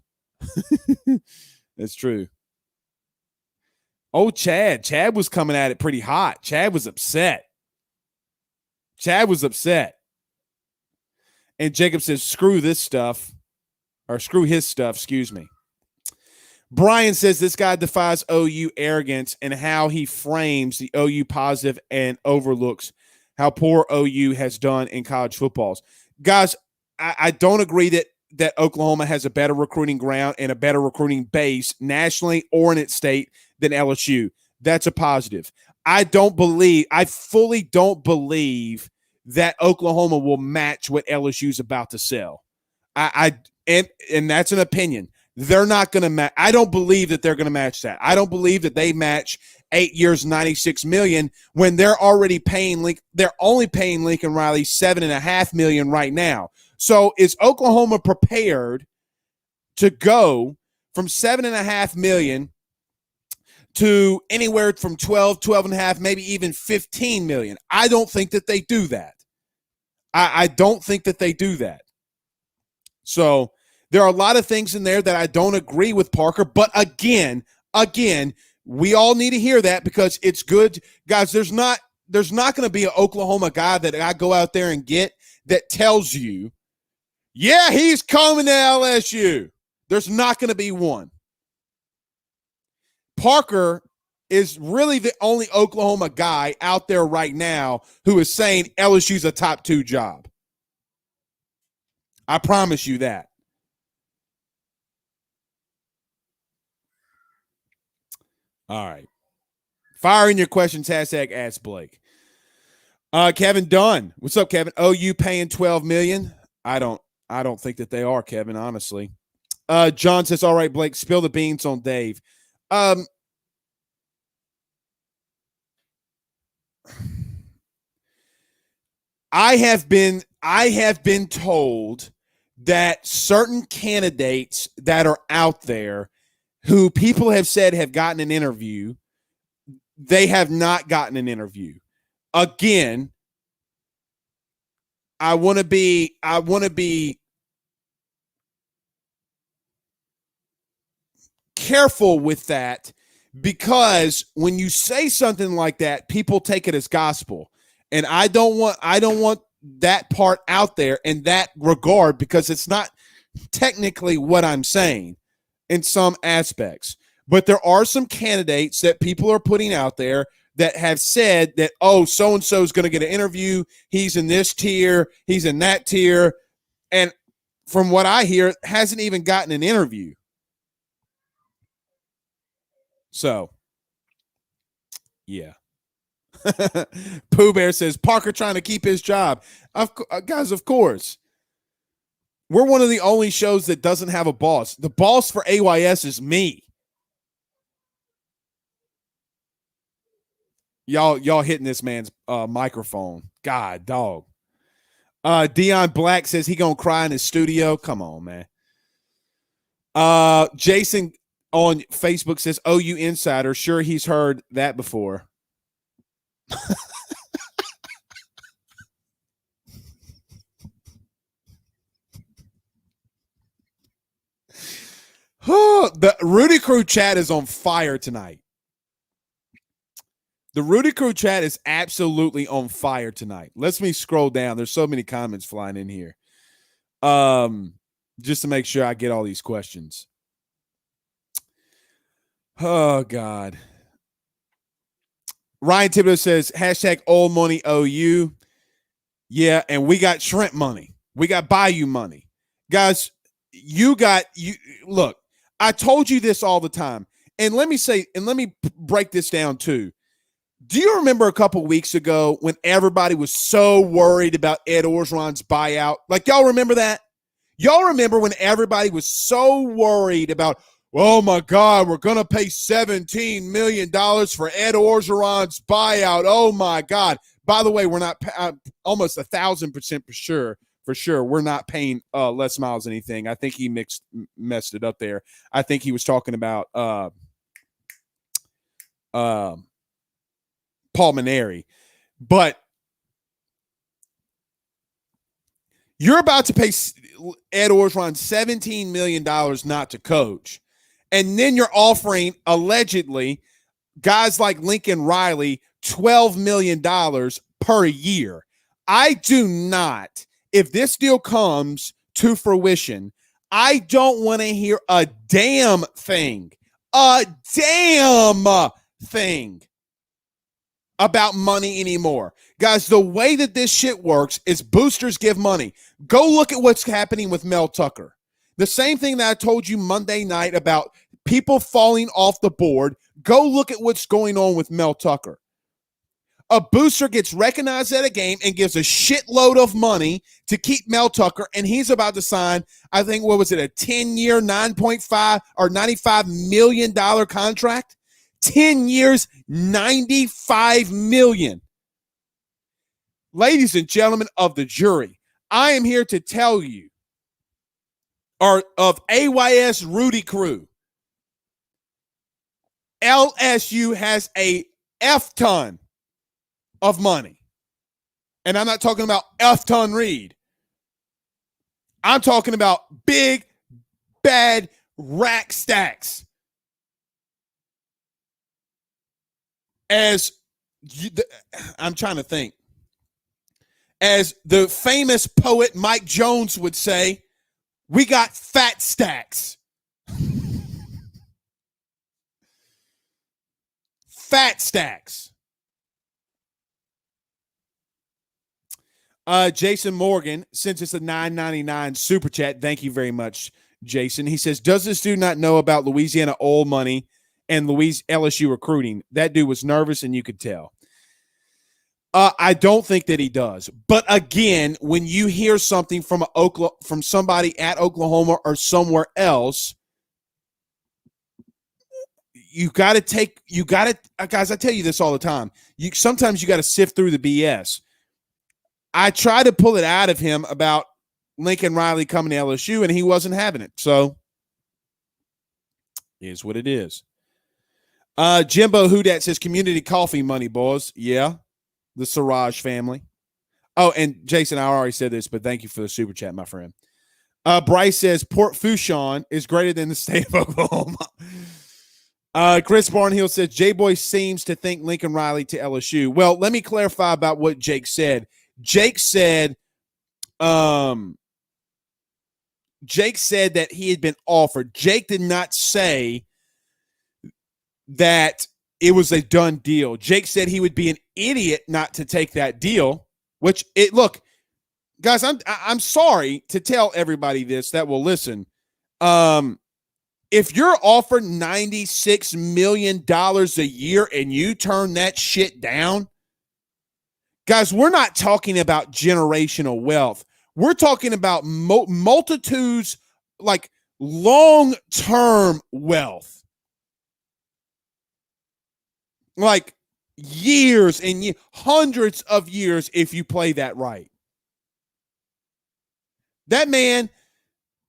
That's true. Oh, Chad. Chad was coming at it pretty hot. Chad was upset. And Jacob says, screw this stuff. Or screw his stuff, excuse me. Brian says this guy defies OU arrogance and how he frames the OU positive and overlooks how poor OU has done in college footballs. Guys, I don't agree that Oklahoma has a better recruiting ground and a better recruiting base nationally or in its state than LSU. That's a positive. I fully don't believe that Oklahoma will match what LSU's about to sell. And that's an opinion. They're not going to match. I don't believe that they're going to match that. I don't believe that they match 8 years, $96 million when they're already paying. They're only paying Lincoln Riley $7.5 million right now. So is Oklahoma prepared to go from $7.5 million to anywhere from 12.5, maybe even $15 million? I don't think that they do that. I don't think that they do that. So there are a lot of things in there that I don't agree with Parker. But again, we all need to hear that because it's good. Guys, there's not going to be an Oklahoma guy that I go out there and get that tells you, yeah, he's coming to LSU. There's not going to be one. Parker is really the only Oklahoma guy out there right now who is saying LSU's a top 2 job. I promise you that. All right. Fire in your questions, hashtag Ask Blake. Kevin Dunn. What's up, Kevin? OU paying $12 million? I don't think that they are, Kevin, honestly. John says, all right, Blake, spill the beans on Dave. I have been told that certain candidates that are out there who people have said have gotten an interview, they have not gotten an interview. Again, I want to be careful with that because when you say something like that, people take it as gospel. And I don't want that part out there in that regard because it's not technically what I'm saying in some aspects. But there are some candidates that people are putting out there that have said that, oh, so-and-so is going to get an interview. He's in this tier. He's in that tier. And from what I hear, hasn't even gotten an interview. So, yeah. Pooh Bear says, Parker trying to keep his job. Guys, of course. We're one of the only shows that doesn't have a boss. The boss for AYS is me. Y'all hitting this man's microphone. God, dog. Dion Black says he gonna cry in his studio. Come on, man. Jason on Facebook says, OU Insider. Sure, he's heard that before. The Rudy Crew chat is on fire tonight. The Rudy Crew chat is absolutely on fire tonight. Let me scroll down. There's so many comments flying in here. Just to make sure I get all these questions. Oh, God. Ryan Thibodeau says, hashtag old money OU. Yeah, and we got shrimp money. We got Bayou money. Guys, you look, I told you this all the time. And let me break this down too. Do you remember a couple weeks ago when everybody was so worried about Ed Orgeron's buyout? Like, y'all remember that? Y'all remember when everybody was so worried about, oh my God, we're going to pay $17 million for Ed Orgeron's buyout. Oh my God. By the way, we're not almost 1,000% for sure. We're not paying Les Miles anything. I think he messed it up there. I think he was talking about Paul Maneri. But you're about to pay Ed Orgeron $17 million not to coach. And then you're offering, allegedly, guys like Lincoln Riley $12 million per year. I do not, if this deal comes to fruition, I don't want to hear a damn thing about money anymore. Guys, the way that this shit works is boosters give money. Go look at what's happening with Mel Tucker. The same thing that I told you Monday night about people falling off the board. Go look at what's going on with Mel Tucker. A booster gets recognized at a game and gives a shitload of money to keep Mel Tucker, and he's about to sign, I think, what was it, a 10-year, $9.5 or $95 million contract? 10 years, $95 million. Ladies and gentlemen of the jury, I am here to tell you, or of AYS Rudy Crew, LSU has a F-ton of money. And I'm not talking about F-ton Reed. I'm talking about big, bad rack stacks. I'm trying to think. As the famous poet Mike Jones would say, we got fat stacks. Fat stacks. Jason Morgan, since it's a $9.99 super chat, thank you very much, Jason. He says, does this dude not know about Louisiana oil money and LSU recruiting? That dude was nervous, and you could tell. I don't think that he does. But again, when you hear something from somebody at Oklahoma or somewhere else, guys, I tell you this all the time. Sometimes you got to sift through the BS. I tried to pull it out of him about Lincoln Riley coming to LSU, and he wasn't having it. So, is what it is. Jimbo Houdat says community coffee money, boys. Yeah. The Siraj family. Oh, and Jason, I already said this, but thank you for the super chat, my friend. Bryce says Port Fourchon is greater than the state of Oklahoma. Chris Barnhill says J-Boy seems to think Lincoln Riley to LSU. Well, let me clarify about what Jake said. Jake said that he had been offered. Jake did not say that it was a done deal. Jake said he would be an idiot not to take that deal, look, guys, I'm sorry to tell everybody this that will listen. If you're offered $96 million a year and you turn that shit down, guys, we're not talking about generational wealth. We're talking about multitudes, like long-term wealth. Like years and hundreds of years if you play that right. That man,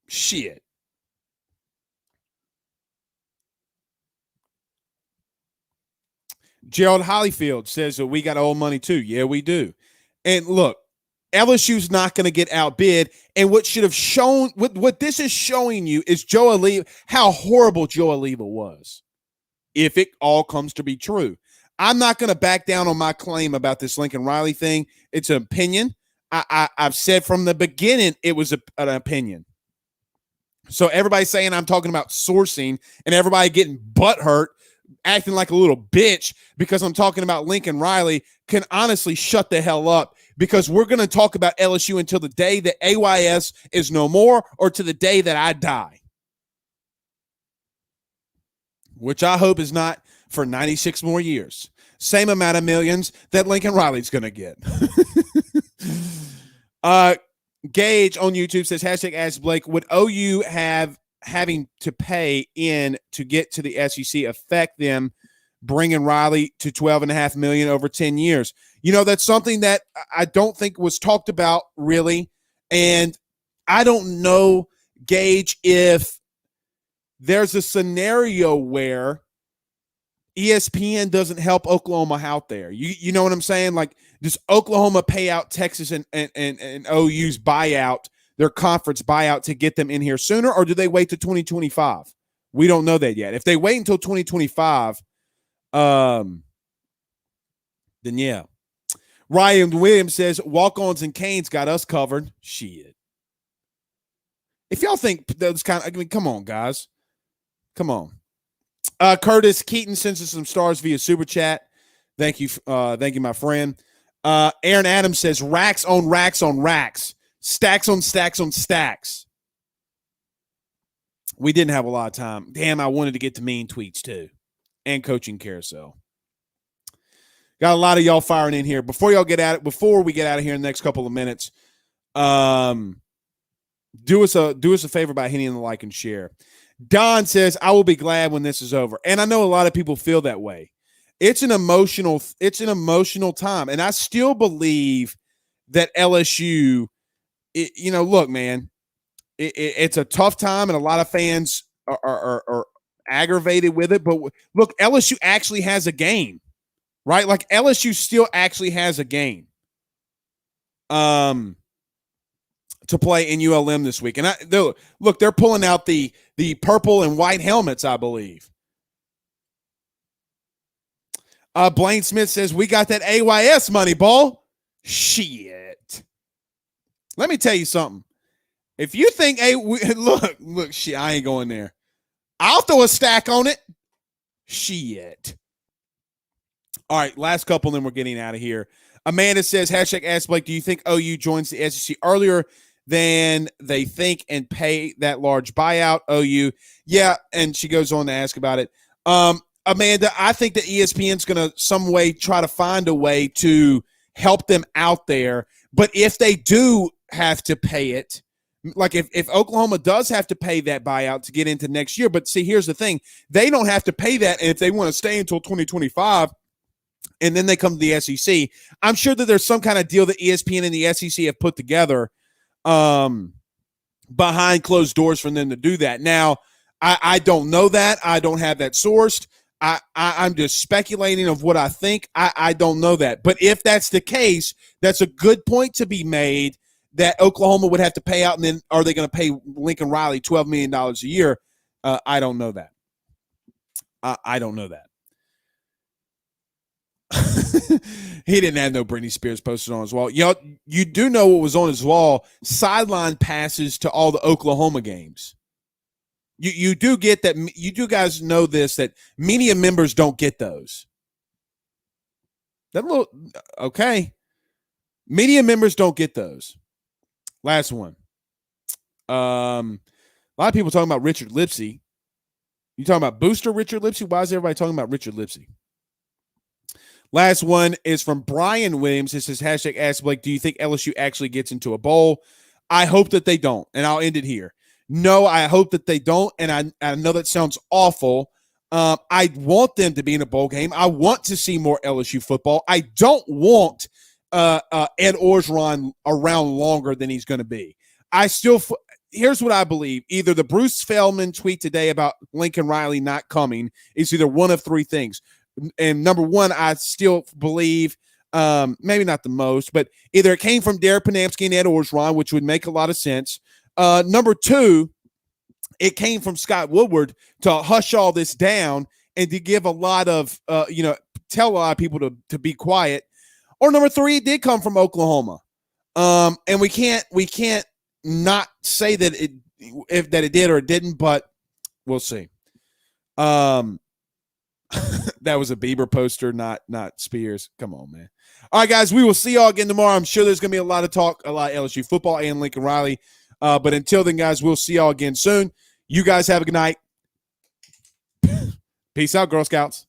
shit. Gerald Hollyfield says that we got old money too. Yeah, we do. And look, LSU's not going to get outbid. And what should have shown, what this is showing you is Joe Alleva, how horrible Joe Alleva was. If it all comes to be true. I'm not going to back down on my claim about this Lincoln Riley thing. It's an opinion. I've said from the beginning it was an opinion. So everybody's saying I'm talking about sourcing and everybody getting butthurt acting like a little bitch because I'm talking about Lincoln Riley can honestly shut the hell up, because we're going to talk about LSU until the day that AYS is no more or to the day that I die, which I hope is not for 96 more years. Same amount of millions that Lincoln Riley's going to get. Gage on YouTube says, hashtag Ask Blake, would OU having to pay in to get to the SEC affect them bringing Riley to $12.5 million over 10 years? You know, that's something that I don't think was talked about really. And I don't know, Gage, if there's a scenario where ESPN doesn't help Oklahoma out there. You know what I'm saying? Like, does Oklahoma pay out Texas and OU's buyout, their conference buyout, to get them in here sooner, or do they wait to 2025? We don't know that yet. If they wait until 2025, then yeah. Ryan Williams says, walk-ons and Canes got us covered. Shit. If y'all think those come on, guys. Come on. Curtis Keaton sends us some stars via Super Chat. Thank you, my friend. Aaron Adams says, racks on racks on racks. Stacks on stacks on stacks. We didn't have a lot of time. Damn, I wanted to get to mean tweets too. And coaching carousel. Got a lot of y'all firing in here. Before we get out of here in the next couple of minutes, do us a favor by hitting the like and share. Don says, I will be glad when this is over. And I know a lot of people feel that way. It's an emotional time. And I still believe that LSU, look, man, it's a tough time and a lot of fans are aggravated with it. But look, LSU actually has a game, right? Like, LSU still actually has a game to play in ULM this week. And they're pulling out the purple and white helmets, I believe. Blaine Smith says, we got that AYS money, ball. Shit. Let me tell you something. If you think, look, shit, I ain't going there. I'll throw a stack on it. Shit. All right, last couple, then we're getting out of here. Amanda says, hashtag Ask Blake, do you think OU joins the SEC earlier than they think and pay that large buyout? OU. Yeah, and she goes on to ask about it. Amanda, I think that ESPN's going to some way try to find a way to help them out there. But if they do have to pay it, like if Oklahoma does have to pay that buyout to get into next year, but see, here's the thing. They don't have to pay that, and if they want to stay until 2025 and then they come to the SEC, I'm sure that there's some kind of deal that ESPN and the SEC have put together behind closed doors for them to do that. Now, I don't know that. I don't have that sourced. I'm just speculating of what I think. I don't know that. But if that's the case, that's a good point to be made that Oklahoma would have to pay out, and then are they going to pay Lincoln Riley $12 million a year? I don't know that. I don't know that. He didn't have no Britney Spears posted on his wall. You do know what was on his wall: sideline passes to all the Oklahoma games. You do get that. You do guys know this, that media members don't get those. Okay. Media members don't get those. Last one. A lot of people talking about Richard Lipsey. You talking about Booster Richard Lipsey? Why is everybody talking about Richard Lipsey? Last one is from Brian Williams. It says, hashtag Ask Blake, do you think LSU actually gets into a bowl? I hope that they don't, and I'll end it here. No, I hope that they don't, and I know that sounds awful. I want them to be in a bowl game. I want to see more LSU football. I don't want Ed Orgeron around longer than he's going to be. Here's what I believe. Either the Bruce Feldman tweet today about Lincoln Riley not coming is either one of three things. And number one, I still believe, maybe not the most, but either it came from Derek Panamsky and Ed Orgeron, which would make a lot of sense. Number two, it came from Scott Woodward to hush all this down and to give a lot of, tell a lot of people to be quiet. Or number three, it did come from Oklahoma. And we can't not say that it did or it didn't, but we'll see. That was a Bieber poster, not Spears. Come on, man. All right, guys, we will see y'all again tomorrow. I'm sure there's going to be a lot of talk, a lot of LSU football and Lincoln Riley. But until then, guys, we'll see y'all again soon. You guys have a good night. Peace out, Girl Scouts.